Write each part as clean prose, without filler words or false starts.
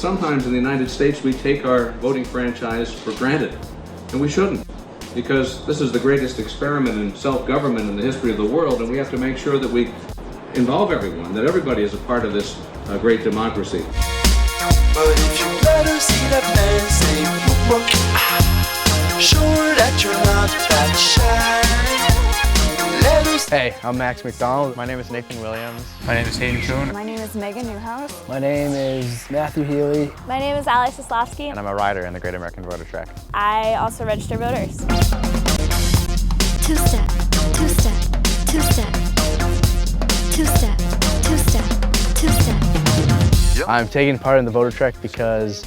sometimes in the United States we take our voting franchise for granted, and we shouldn't, because this is the greatest experiment in self-government in the history of the world, and we have to make sure that we involve everyone, that everybody is a part of this great democracy. But if you let her see that man say, look, sure that you're not that shy. Hey, I'm Max McDonald. My name is Nathan Williams. My name is Hayden Kuhn. My name is Megan Newhouse. My name is Matthew Healy. My name is Alex Soslavsky. And I'm a rider in the Great American Voter Trek. I also register voters. Two-step, two-step, two-step, two-step, two-step, two-step. I'm taking part in the Voter Trek because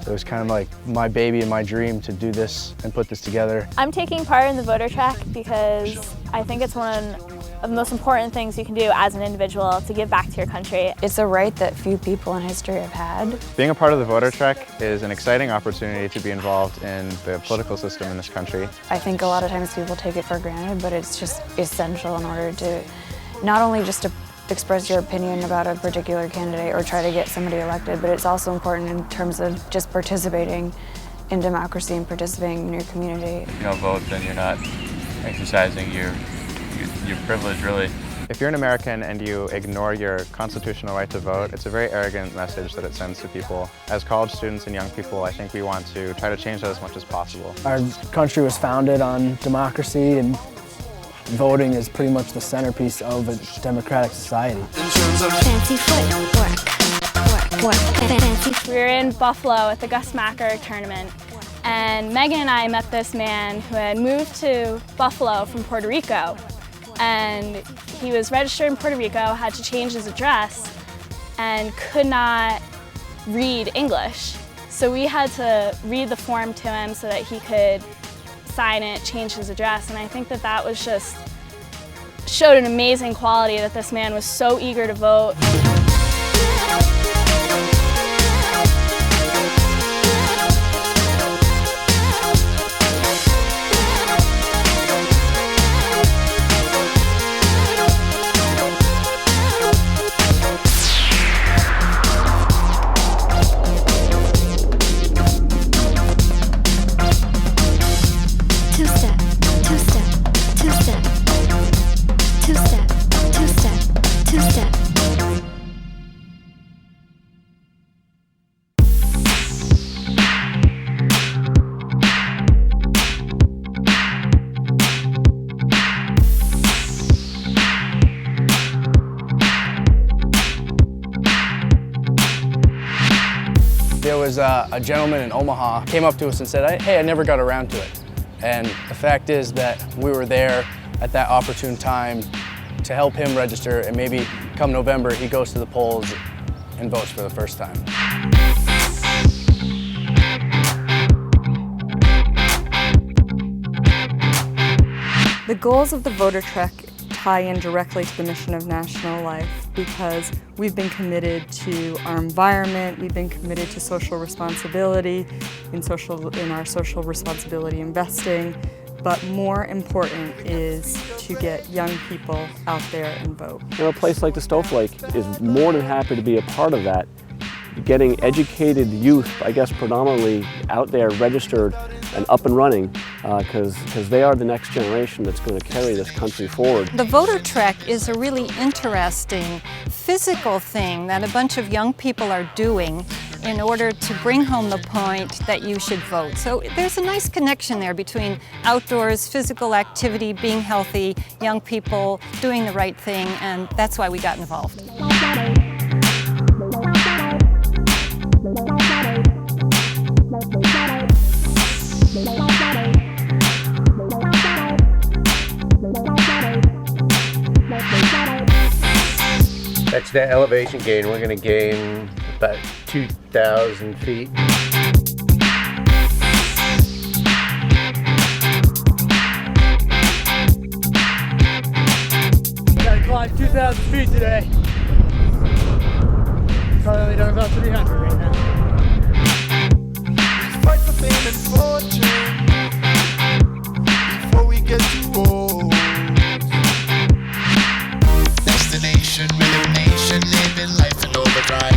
it was kind of like my baby and my dream to do this and put this together. I'm taking part in the Voter Trek because I think it's one of the most important things you can do as an individual to give back to your country. It's a right that few people in history have had. Being a part of the Voter Trek is an exciting opportunity to be involved in the political system in this country. I think a lot of times people take it for granted, but it's just essential in order to not only just to express your opinion about a particular candidate or try to get somebody elected, but it's also important in terms of just participating in democracy and participating in your community. If you don't vote, then you're not exercising your privilege, really. If you're an American and you ignore your constitutional right to vote, it's a very arrogant message that it sends to people. As college students and young people, I think we want to try to change that as much as possible. Our country was founded on democracy, and voting is pretty much the centerpiece of a democratic society. Fancy footwork, work. Fancy. We were in Buffalo at the Gus Macker tournament, and Megan and I met this man who had moved to Buffalo from Puerto Rico, and he was registered in Puerto Rico, had to change his address, and could not read English. So we had to read the form to him so that he could sign it, change his address, and I think that was just showed an amazing quality that this man was so eager to vote. There was a gentleman in Omaha came up to us and said, hey, I never got around to it. And the fact is that we were there at that opportune time to help him register, and maybe come November he goes to the polls and votes for the first time. The goals of the Voter Trek tie in directly to the mission of National Life because we've been committed to our environment, we've been committed to social responsibility, in our social responsibility investing, but more important is to get young people out there and vote. A place like the Snowflake is more than happy to be a part of that. Getting educated youth, I guess predominantly out there registered and up and running, because they are the next generation that's going to carry this country forward. The Voter Trek is a really interesting physical thing that a bunch of young people are doing in order to bring home the point that you should vote. So there's a nice connection there between outdoors, physical activity, being healthy, young people doing the right thing, and that's why we got involved. That's the elevation gain. We're going to gain about 2,000 feet. Gotta climb 2,000 feet today. Probably only done about 300 right now. Fight for fame and fortune before we get too old. Destination, rhythm nation, living life in overdrive.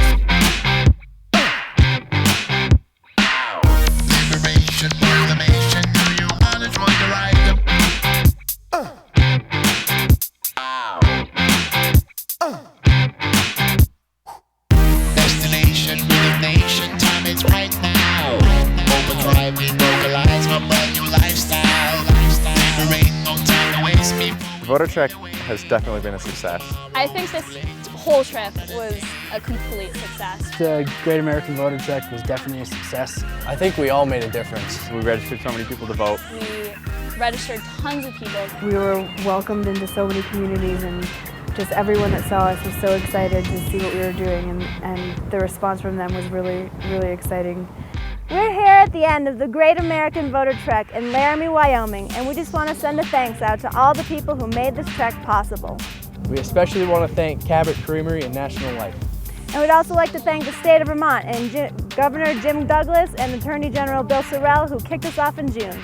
vocalize my brand new lifestyle. There ain't no time to waste, people. The Voter Trek has definitely been a success. I think this whole trip was a complete success. The Great American Voter Trek was definitely a success. I think we all made a difference. We registered so many people to vote. We registered tons of people. We were welcomed into so many communities, and just everyone that saw us was so excited to see what we were doing, and the response from them was really, really exciting. We're here at the end of the Great American Voter Trek in Laramie, Wyoming, and we just want to send a thanks out to all the people who made this trek possible. We especially want to thank Cabot Creamery and National Life. And we'd also like to thank the state of Vermont and Governor Jim Douglas and Attorney General Bill Sorrell, who kicked us off in June.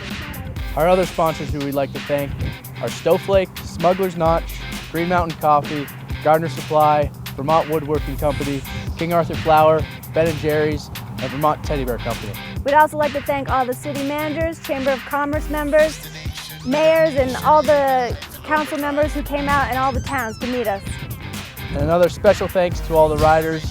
Our other sponsors who we'd like to thank are Snowflake, Smuggler's Notch, Green Mountain Coffee, Gardner Supply, Vermont Woodworking Company, King Arthur Flour, Ben & Jerry's, and Vermont Teddy Bear Company. We'd also like to thank all the city managers, Chamber of Commerce members, mayors, and all the council members who came out in all the towns to meet us. And another special thanks to all the riders,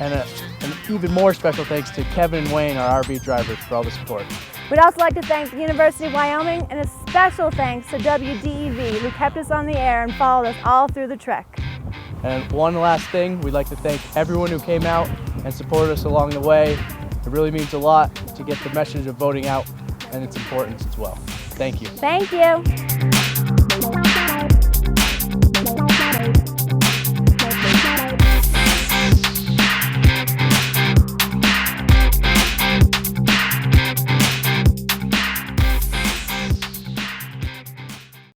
and an even more special thanks to Kevin and Wayne, our RV drivers, for all the support. We'd also like to thank the University of Wyoming, and a special thanks to WDEV, who kept us on the air and followed us all through the trek. And one last thing, we'd like to thank everyone who came out and supported us along the way. It really means a lot to get the message of voting out and its importance as well. Thank you. Thank you.